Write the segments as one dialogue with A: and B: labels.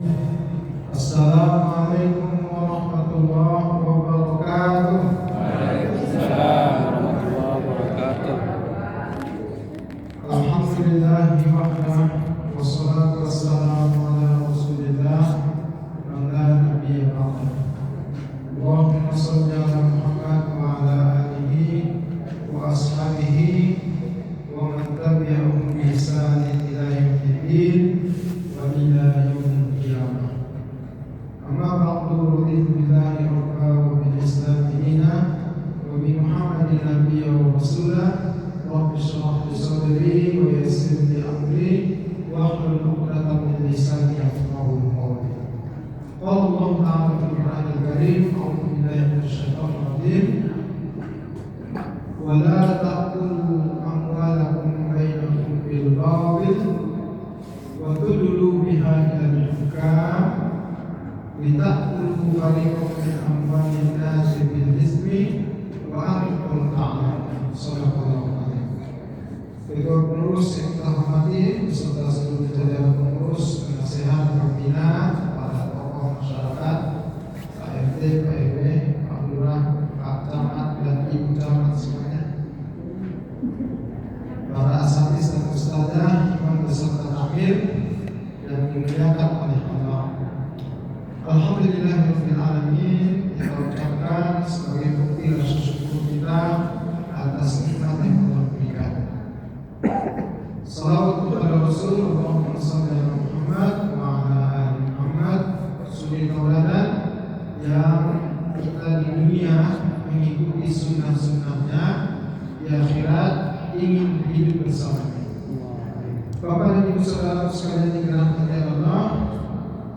A: Assalamualaikum warahmatullahi wabarakatuh.
B: Waalaikumsalam warahmatullahi wabarakatuh.
A: Alhamdulillahi wahdah, wassalatu wassalamu ala rasulillah wa ala nabiyyi ba'dah. Allahumma shalli ala Muhammad wa ala alihi wa ashabihi wa man tabi'ahum bi ihsanin ila yaumiddin wa ila yaumil qiyamah. Amma ba'du, raditu billahi rabba wa bil islam dina wa bi Muhammadin nabiyya wa rasulah. Rabbi shrah li sadri wa yassir li amri wahlul 'uqdatam min lisani yafqahu qawli. Qala Allah ta'ala fil Qur'anil Karim, a'udzu billahi minasy syaithanir rajim. Wa la ta'kulu amwalakum bainakum bil batil wa tudlu biha ila al-hukam litakulu fariqan min amwalin nasi bil ismi wa antum ta'lamun. Shallallahu alaihi. Ketua pengurus yang telah hormati beserta seluruh jajaran pengurus, penasehat, pembina, para tokoh masyarakat, Pak RT, Pak RW, Pak Lurah, Pak Camat dan Ibu Camat semuanya, para asatidz dan ustadzah, imam beserta takmir yang dimuliakan oleh Allah. Alhamdulillahirabbil alamin, kita ucapkan sebagai bukti rasa syukur kita atas nikmat yang Allah berikan. Salawat kepada Rasul, Allahumma shalli ala Muhammad wa ala ali Muhammad. Suri tauladan yang kita di dunia mengikuti sunnah-sunnahnya, di akhirat ingin hidup bersamanya. Bapak dan Ibu saudara sekalian yang dirahmati Allah,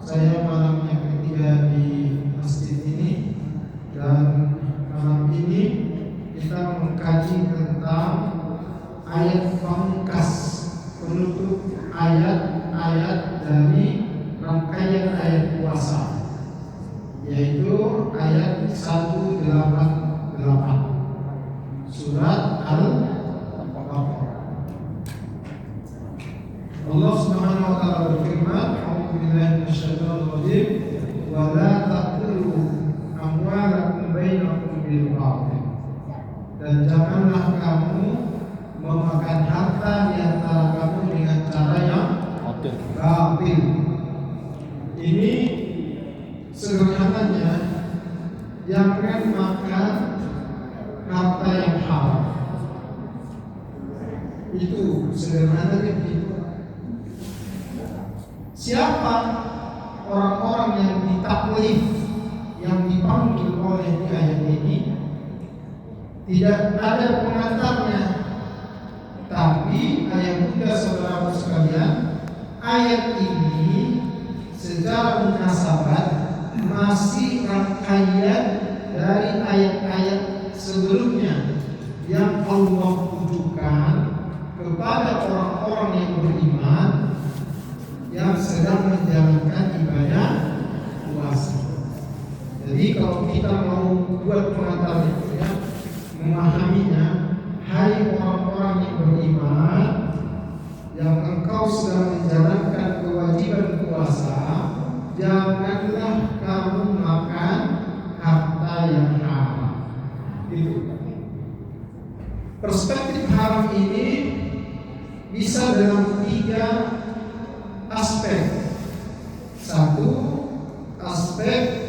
A: saya malam yang ketiga di masjid ini, dan malam ini kita mengkaji tentang ayat pamungkas penutup ayat-ayat dari rangkaian ayat puasa, yaitu ayat 188 surat Al-Baqarah. Allah Subhanahu wa taala berfirman, a'udzu billahi minasyaitonir rajim, wa la taqtulu amwalakum bainakum bil batil. Dan janganlah kamu memakan harta di antara kamu dengan cara yang batil. Ini sederhananya, jangan makan harta yang haram. Itu sederhananya begitu. Siapa orang-orang yang ditaklif, yang dipanggil oleh di ayat ini? Tidak ada pengantarnya, tapi ayat bunda saudara sekalian, ayat ini secara munasabat masih rangkaian dari ayat-ayat sebelumnya yang Allah tujukan kepada orang-orang yang beriman yang sedang menjalankan ibadah puasa. Jadi kalau kita mau buat pengantar itu ya, memahaminya, hai orang-orang yang beriman yang engkau sedang menjalankan kewajiban puasa, janganlah kamu makan harta yang haram. Itu perspektif haram ini bisa dalam 3 aspek. Satu, aspek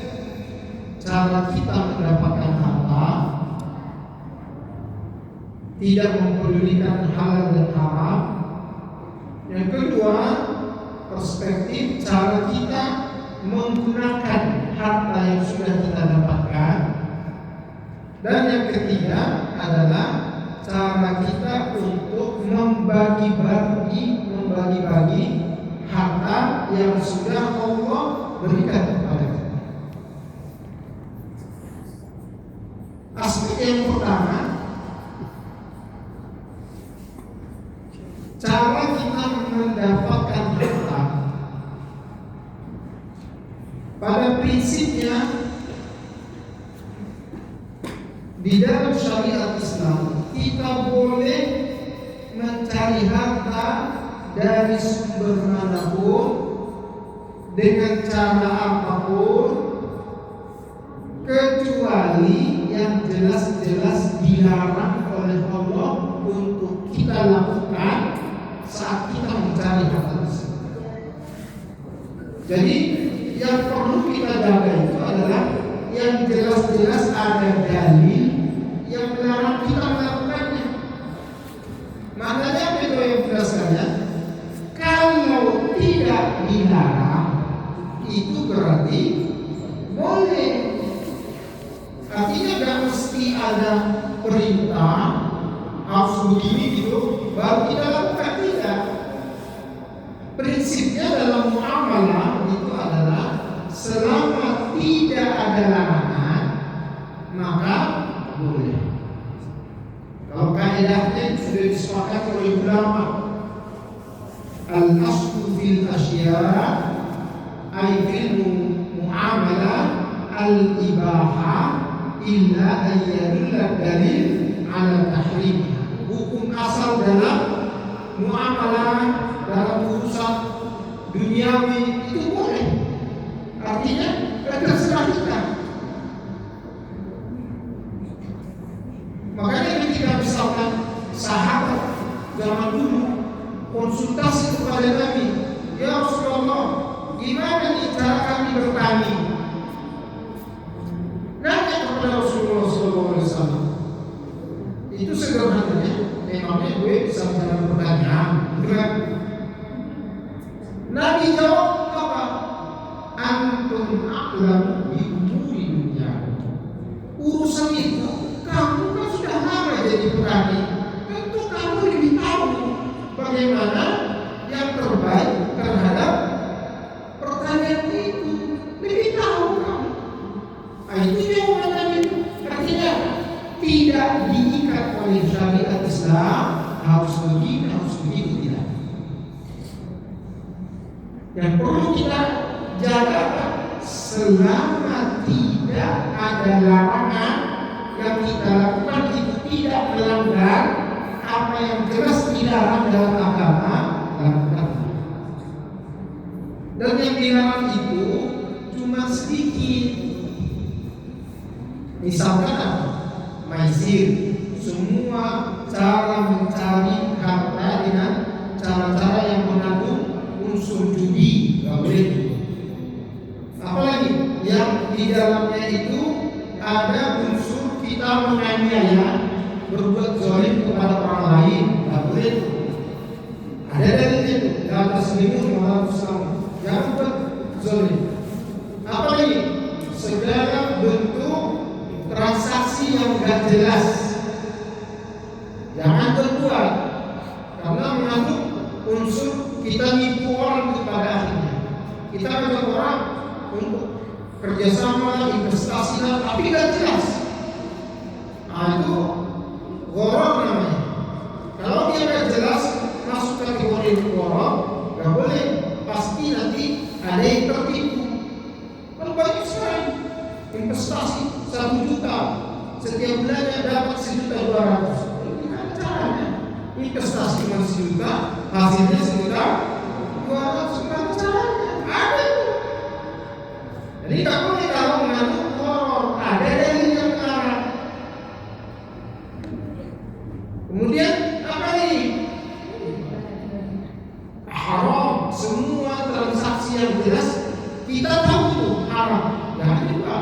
A: cara kita mendapatkan harta, tidak mempedulikan halal dan haram. Yang kedua, perspektif cara kita menggunakan harta yang sudah kita dapatkan. Dan yang ketiga adalah cara kita untuk membagi-bagi harta yang sudah Allah berikan kepada kita. Aspek yang pertama, cara kita mendapatkan harta. Pada prinsipnya di dalam syariat Islam kita boleh mencari harta dari sumber manapun dengan cara apapun kecuali yang jelas-jelas dilarang oleh Allah untuk kita lakukan saat kita mencari harta tersebut. Jadi yang perlu kita jaga itu adalah yang jelas-jelas ada dalil yang melarang kita melakukannya. Maknanya apa itu yang jelaskannya? Kalau tidak dilarang itu berarti boleh. Artinya gak mesti ada perintah harus begini gitu baru kita lakukan, tidak. Prinsipnya dalam muamalah itu adalah selama tidak ada larangan maka boleh. Kalau kaidahnya sudah disepakati oleh ulama, al-aslu fil asya' ay fil muamalah al-ibahah illa ayyadulla dalil ala tahrimnya. Hukum asal dalam muamalah, dalam urusan duniawi itu boleh. Artinya terserah kita. Makanya ketika misalkan sahabat zaman dulu konsultasi kepada Nabi, ya Rasulullah, gimana nih cara kami bertani? Nanya kepada Rasulullah SAW. Itu sederhananya, memangnya gue bisa bicara pertanyaan, bukan? Nabi jawab apa? Antum a'lamu bi umuri dunya. Urusan itu kamu kan sudah lama jadi petani. Tentu kamu lebih tahu bagaimana yang terbaik terhadap pertanian itu. Lebih tahu kamu. Itu jawaban itu. Artinya tidak diikat oleh syariat Islam harus begini, harus begitu, tidak. Yang perlu kita jaga selama tidak ada larangan yang kita lakukan itu tidak melanggar apa yang jelas dilarang dalam agama, lakukan. Dan yang dilarang itu cuma sedikit. Misalkan apa? Maisir, semua cara mencari harta dengan cara-cara yang mengandung unsur judi, nggak boleh. Apalagi yang di dalamnya itu ada unsur kita menganiaya, berbuat zalim kepada orang lain, nggak boleh. Ada dari itu, dalam taslimun malah jangan buat zalim. Apalagi segala bentuk transaksi yang gak jelas jangan berbuat, karena mengandung unsur kita nipu orang kepada akhirnya. Kita ngajak orang untuk kerjasama, investasi, tapi gak jelas. Nah itu gharar namanya. Kalau dia gak jelas masuk kategori gharar, gak boleh. Pasti nanti ada yang tertipu. Kan banyak sekali investasi 1 juta, setiap bulannya dapat 1.200.000. Gimana caranya? Investasi cuma 1 juta, hasilnya 1.200.000. Gimana caranya? Ada itu. Jadi tak boleh kalau mengandung horor, ada dalil yang melarang. Kemudian apa ini? Haram. Semua transaksi yang jelas kita tahu itu haram. Jangan juga.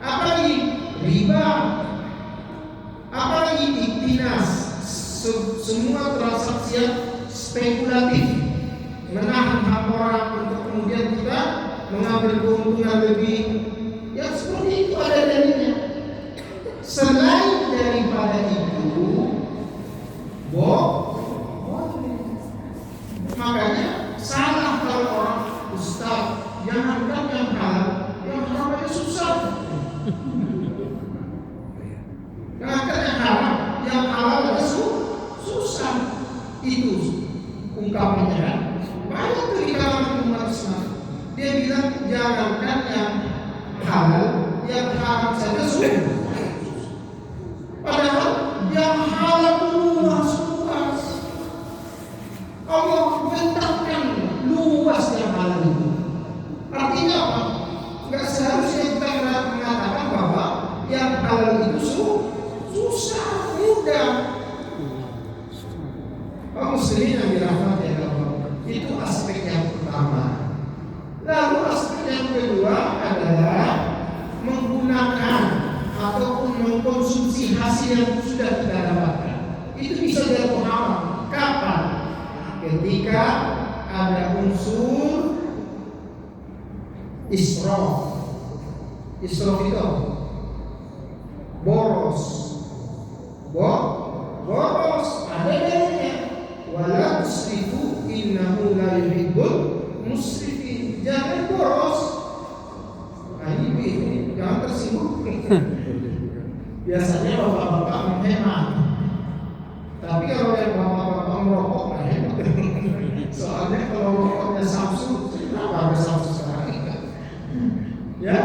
A: Apalagi riba, apalagi iktinas, semua transaksi yang spekulatif, menahan hak orang untuk kemudian kita mengambil keuntungan lebih, yang seperti itu ada dalilnya. Selain daripada itu, makanya salah kalau orang ustaz jangankan yang halal, yang haram aja susah. Jangankan yang haram, yang halal aja susah. Itu ungkapannya kan. Banyak tuh di kalangan umat Islam. Dia bilang jangankan yang halal, yang haram saja susah. Padahal yang halal luas. Allah bentangkan luas yang halal itu. muslimin yang dirahmati Allah. Itu aspek yang pertama. Lalu aspek yang kedua adalah menggunakan ataupun mengkonsumsi hasil yang sudah kita dapatkan. Itu bisa jadi haram. Kapan? Ketika ada unsur israf. Israf itu boros. Boros ada dalilnya. Wala tusrifu innahu la yuhibbul musrifin. Jangan boros. Nah, ini jangan tersinggung. Biasanya bapak-bapak menghemat. Tapi kalau yang bapak-bapak merokok, nah hemat. Soalnya kalau rokoknya Samsung, kenapa ada Samsung sehari? Ya,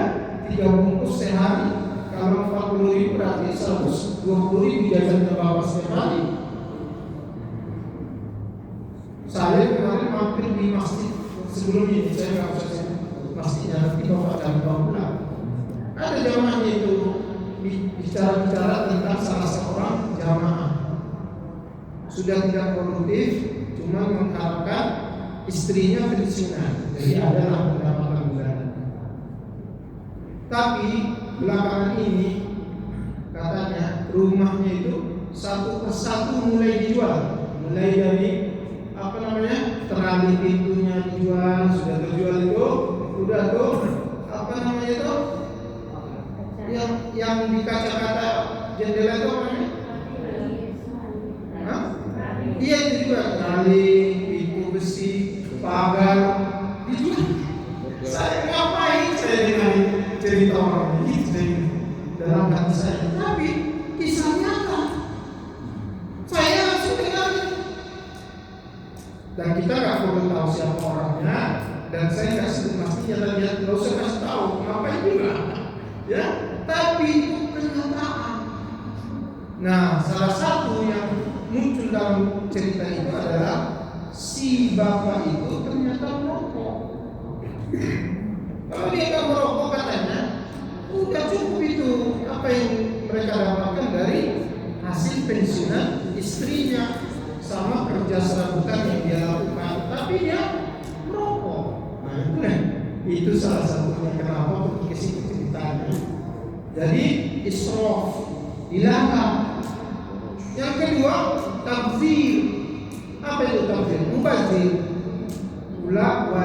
A: 3 bungkus sehari. Kalau 40.000 berarti 120.000 jajan ke bapak setiap hari. Saya kemarin mampir di masjid sebelum ini, saya nggak usah masjidnya, nanti bapak cari pulang. Ada jamaahnya itu bicara tentang salah seorang jamaah sudah tidak produktif, cuma mengharapkan istrinya pensiunan, jadi adalah pendapatan bulanan. Tapi belakangan ini katanya rumahnya itu satu persatu mulai dijual, mulai dari terali pintunya dijual, sudah terjual itu, udah tuh itu yang di kaca-kaca jendela itu apa namanya? Iya itu juga terali, pintu besi, pagar dijual. Saya ngapain saya dengan cerita orang ini dalam hati saya, tapi kisah nyata. Saya langsung dengar. Dan kita nggak perlu tahu siapa orangnya, dan saya nggak sebut pastinya, dan dia nggak usah kasih tahu, ngapain juga, ya. Tapi itu kenyataan. Nah, salah satu yang muncul dalam cerita itu adalah si bapak itu ternyata merokok. Kalau dia nggak merokok katanya, udah cukup itu apa yang mereka dapatkan dari hasil pensiunan istrinya sama kerja serabutan yang dia lakukan, tapi dia merokok. Nah, itu salah satunya kenapa pergi ke situ ceritanya. Jadi israf dilarang. Yang kedua, tabdzir. Apa itu tabdzir? Mubazir. Wala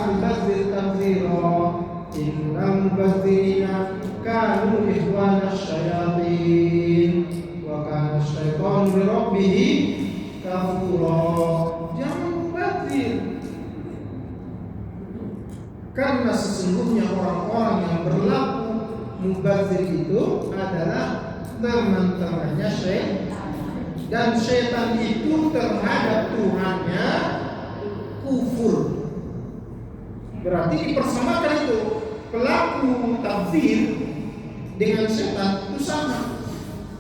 A: tubazir tabdzira. Innal mubazirina kanu ikhwana syayatin wa kana syaitanu li rabbih kafura. Jangan mubazir. Karena sesungguhnya orang-orang yang berlaku mubazir itu adalah teman-temannya syaitan, dan syaitan itu terhadap Tuhannya kufur. Berarti dipersamakan itu pelaku tabdzir dengan syaitan itu sama,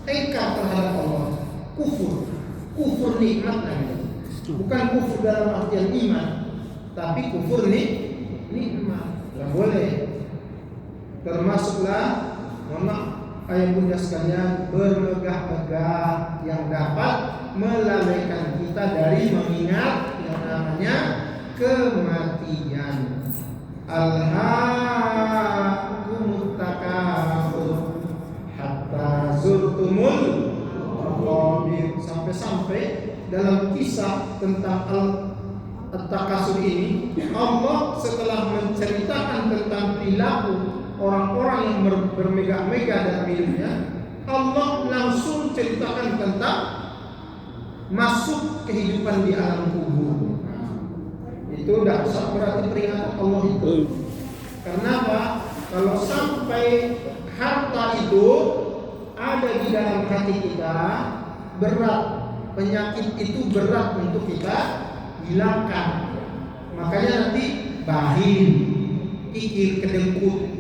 A: engkar terhadap Allah, kufur nikmat lagi, bukan kufur dalam artian iman, tapi kufur nikmat. Tidak boleh. Termasuklah ayah bunda sekalian bermegah-megah yang dapat melalaikan kita dari mengingat yang namanya kematian. Alhaakumut takatsur hatta zurtumul maqabir. Sampai-sampai dalam kisah tentang At-Takasur ini, Allah setelah menceritakan tentang perilaku orang-orang yang bermegah-megah dalam hidupnya, Allah langsung ceritakan tentang masuk kehidupan di alam kubur. Itu dasar berarti peringatan Allah itu. Karena apa? Kalau sampai harta itu ada di dalam hati kita, berat, penyakit itu berat untuk kita hilangkan. Makanya nanti bahil, kikir, kedengkut,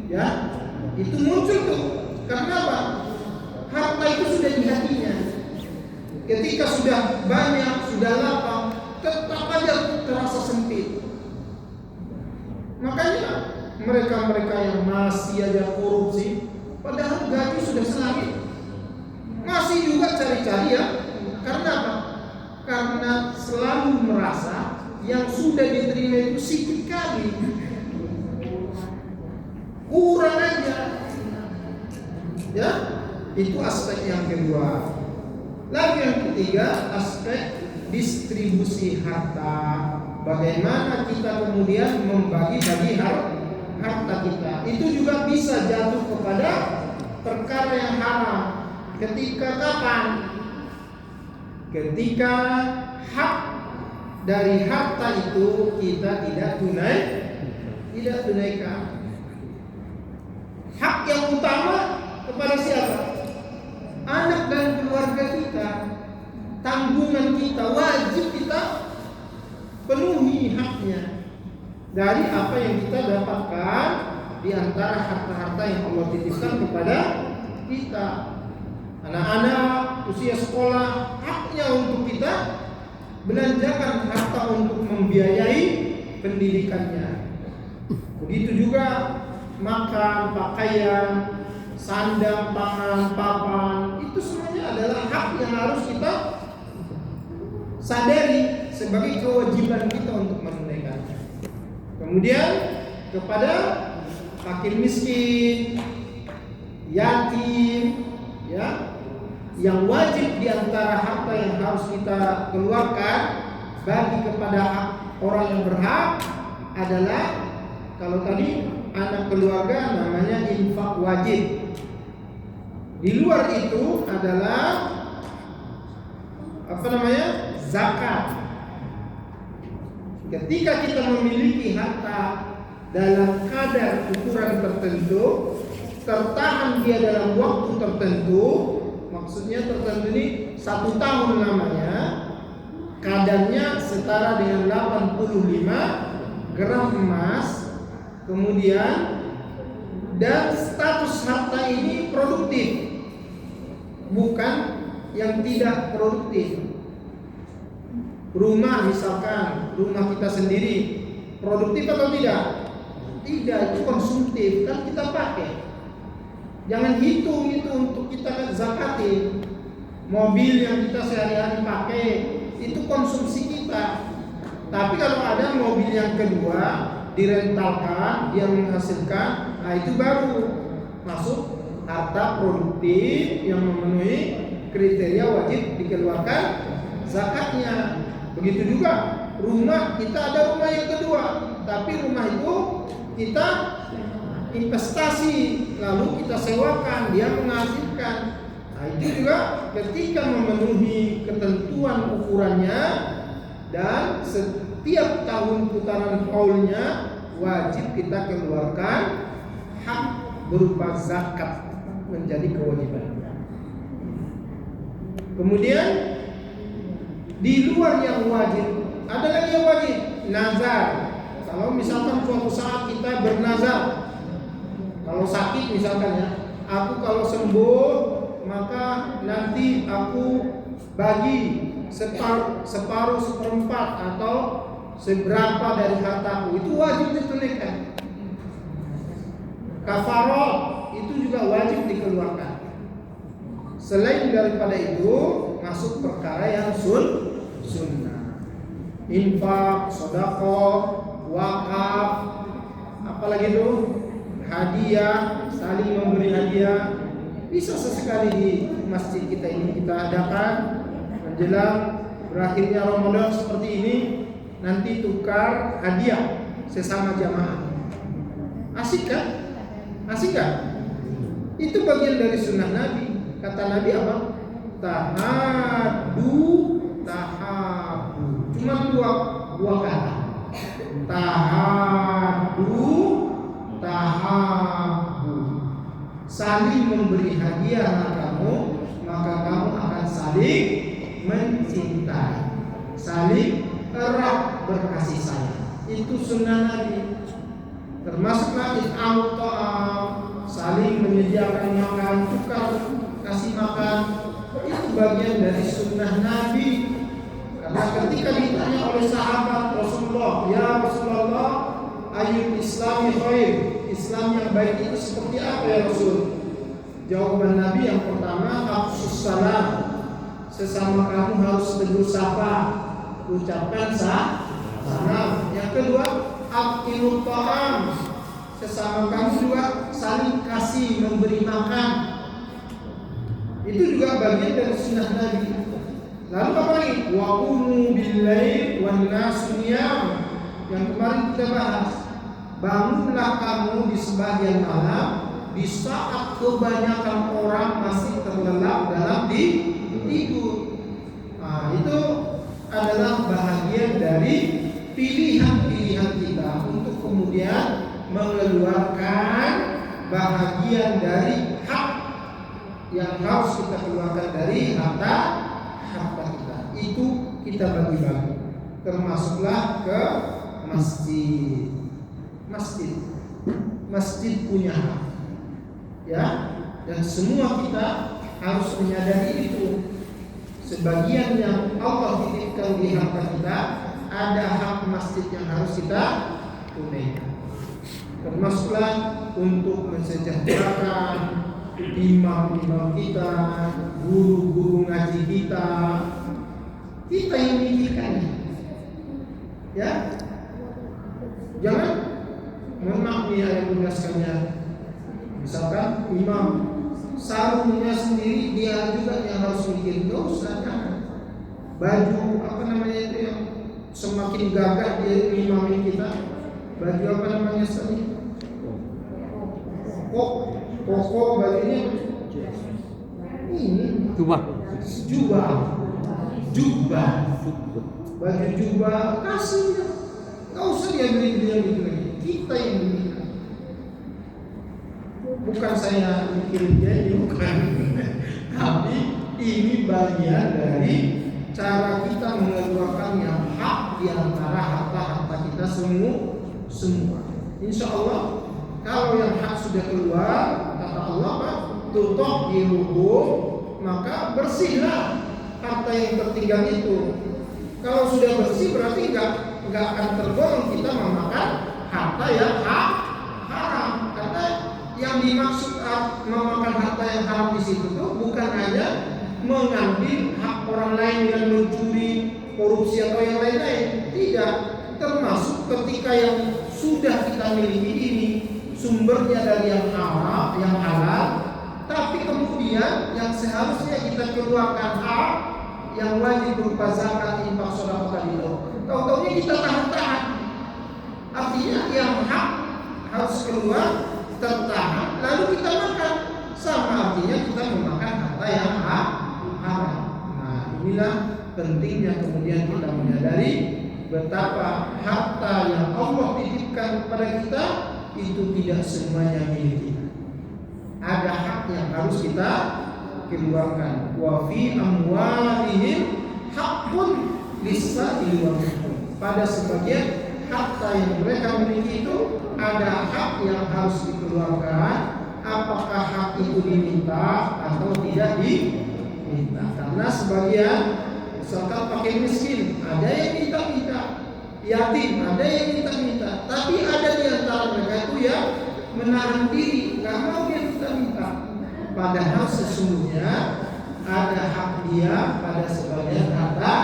A: ya, itu muncul tuh. Karena apa? Harta itu sudah di hatinya. Ketika sudah banyak, sudah lapang, tetap aja terasa sempit. Makanya mereka-mereka yang masih aja korupsi, padahal gaji sudah selangit, masih juga cari-cari ya. Karena apa? Karena karena selalu merasa yang sudah diterima itu sedikit kali, kurang aja. Ya, itu aspek yang kedua. Lalu yang ketiga, aspek distribusi harta. Bagaimana kita kemudian membagi-bagi harta kita. Itu juga bisa jatuh kepada perkara yang haram. Ketika kapan? Ketika hak dari harta itu kita tidak tunaikan. Hak yang utama kepada siapa? Anak dan keluarga kita. Tanggungan kita, wajib kita penuhi haknya dari apa yang kita dapatkan di antara harta-harta yang Allah titipkan kepada kita. Anak-anak usia sekolah, haknya untuk kita belanjakan harta untuk membiayai pendidikannya. Begitu juga makan, pakaian, sandang, pangan, papan, itu semuanya adalah hak yang harus kita sadari sebagai kewajiban kita untuk menunaikannya. Kemudian kepada fakir miskin, yatim, ya, yang wajib di antara harta yang harus kita keluarkan bagi kepada orang yang berhak adalah, kalau tadi anak keluarga namanya infak wajib. Di luar itu adalah zakat. Ketika kita memiliki harta dalam kadar ukuran tertentu, tertahan dia dalam waktu tertentu, maksudnya tertentu ini 1 tahun namanya, kadarnya setara dengan 85 gram emas, kemudian dan status harta ini produktif, bukan yang tidak produktif. Rumah misalkan, rumah kita sendiri, produktif atau tidak? Tidak, itu konsumtif, kan kita pakai. Jangan hitung itu untuk kita zakatin. Mobil yang kita sehari-hari pakai, itu konsumsi kita. Tapi kalau ada mobil yang kedua direntalkan, dia menghasilkan, nah itu baru masuk harta produktif yang memenuhi kriteria wajib dikeluarkan zakatnya. Begitu juga rumah, kita ada rumah yang kedua, tapi rumah itu kita investasi, lalu kita sewakan, dia menghasilkan. Nah itu juga ketika memenuhi ketentuan ukurannya dan setiap tahun putaran haulnya wajib kita keluarkan hak berupa zakat, menjadi kewajiban. Kemudian di luar yang wajib, ada lagi yang wajib, nazar. Kalau misalkan suatu saat kita bernazar, kalau sakit misalkan ya, aku kalau sembuh maka nanti aku bagi separuh seperempat atau seberapa dari hartaku, itu wajib ditunaikan. Kafarah itu juga wajib dikeluarkan. Selain daripada itu masuk perkara yang sunnah, infak, sedekah, wakaf, apalagi itu hadiah, saling memberi hadiah. Bisa sesekali di masjid kita ini kita adakan menjelang berakhirnya Ramadan seperti ini, nanti tukar hadiah sesama jamaah. Asik kan? Asik kan? Itu bagian dari sunnah Nabi. Kata Nabi apa? Tahabu. Cuma dua kata. Tahabu. Saling memberi hadiah kamu, maka kamu akan saling mencintai, saling erat berkasih sayang. Itu sunnah Nabi. Termasuklah it'am ta'am, saling menyediakan makan, tukar kasih makan. Itu bagian dari sunnah Nabi. Karena ketika ditanya oleh sahabat Rasulullah, ya Rasulullah, ayyul islami khair, Islam yang baik itu seperti apa ya Rasul? Jawaban Nabi yang pertama, afsus salam, sesama kamu harus tegur sapa. ucapkan salam. Yang kedua, akilut ta'am, sesama kamu juga saling kasih, memberi makan. Itu juga bagian dari sunnah Nabi. Lalu apa lagi? Wa qumu bil-lail wan nasu niyam, yang kemarin kita bahas. Bangunlah kamu di sebagian malam di saat kebanyakan orang masih terlelap dalam tidur. Nah, itu adalah bahagian dari pilihan-pilihan kita untuk kemudian mengeluarkan bahagian dari hak yang harus kita keluarkan dari harta kita. Itu kita bagi-bagi, termasuklah ke masjid punya hak, ya, dan semua kita harus menyadari itu. Sebagian yang Allah titipkan di harta kita, ada hak masjid yang harus kita tunaikan. Termasuklah untuk mensejahterakan imam-imam kita, guru-guru ngaji kita yang memikirkannya. Ya, jangan memakni yang berdasarkannya. Misalkan imam sarungnya sendiri dia juga yang harus mikir, dosa jangan. Baju apa namanya itu yang semakin gagah dia imamin kita, baju apa namanya sendiri? Koko bajunya ini jubah, baju jubah kasih, nggak usah dia beli gitu lagi, kita yang beli. Bukan saya mikirin dia, bukan. Tapi ini bagian dari cara kita mengeluarkan yang hak di antara harta-harta kita semua. Insya Allah kalau yang hak sudah keluar, kata Allah, tutahhiruhu, maka bersihlah harta yang tertinggal itu. Kalau sudah bersih berarti nggak akan tergolong kita memakan harta yang haram. Karena yang dimaksud memakan harta yang haram di situ tuh bukan hanya mengambil hak orang lain dengan mencuri, korupsi atau yang lain-lain. Tidak, termasuk ketika yang sudah kita miliki ini sumbernya dari yang halal, tapi kemudian yang seharusnya kita keluarkan hak yang wajib berupa zakat, infak, sedekah tadi itu, tahu-taunya kita tahan. Artinya yang hak harus keluar, tertahan, lalu kita makan, sama artinya kita memakan harta yang haram. Nah, inilah pentingnya kemudian kita menyadari betapa harta yang Allah titipkan kepada kita itu tidak semuanya milik kita. Ada hak yang harus kita keluarkan. Wa fi amwalihim haqqun lis-sa'ili wal mahrum. Pada sebagian harta yang mereka miliki itu ada hak yang harus dikeluarkan. Apakah hak itu diminta atau tidak diminta? Karena sebagian misalkan pakai miskin, ada yang minta-minta, yatim, ada yang minta-minta, tapi ada di antara mereka itu yang menahan diri, nggak mau dia minta-minta. Padahal sesungguhnya ada hak dia pada sebagian harta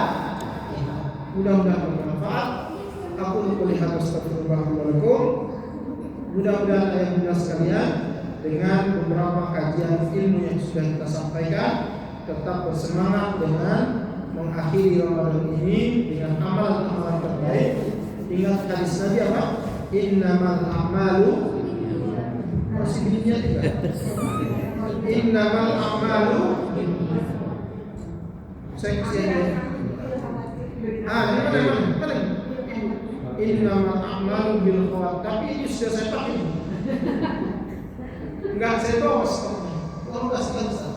A: kita. Mudah-mudahan bermanfaat. Aku melihat astagfirullahaladzim. Mudah-mudahan ayah bunda sekalian dengan beberapa kajian ilmu yang sudah kita sampaikan tetap bersemangat dengan mengakhiri Ramadan ini dengan amalan-amalan terbaik. Ingat hadis Nabi apa? Innamal a'malu, masih bunyinya tidak? Innamal a'malu, saya kasih mana? Innamal a'malu bil khawat. Tapi ini sudah saya pakai. Enggak, saya bawa stoknya. Kalau enggak selesai.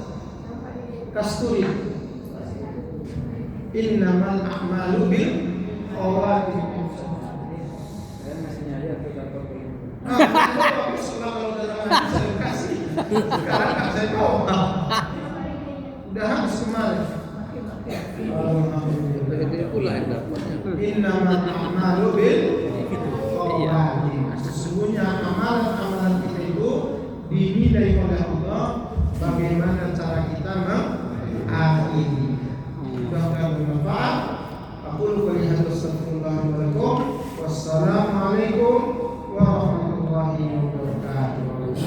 A: Kasturi. Innamal a'malu bil khawat.
C: Saya masih nyari atau kantor polisi.
A: Bagus kalau dalam saya kasih. Sekarang enggak saya bawa. Udah habis kemarin.
B: Itu pula yang dapatnya.
A: Innamal a'malu bil khawat. Sesungguhnya amalan-amalan kita itu dinilai oleh Allah bagaimana cara kita mengakhiri. Mudah-mudahan bermanfaat. Aku Assalamualaikum warahmatullahi wabarakatuh.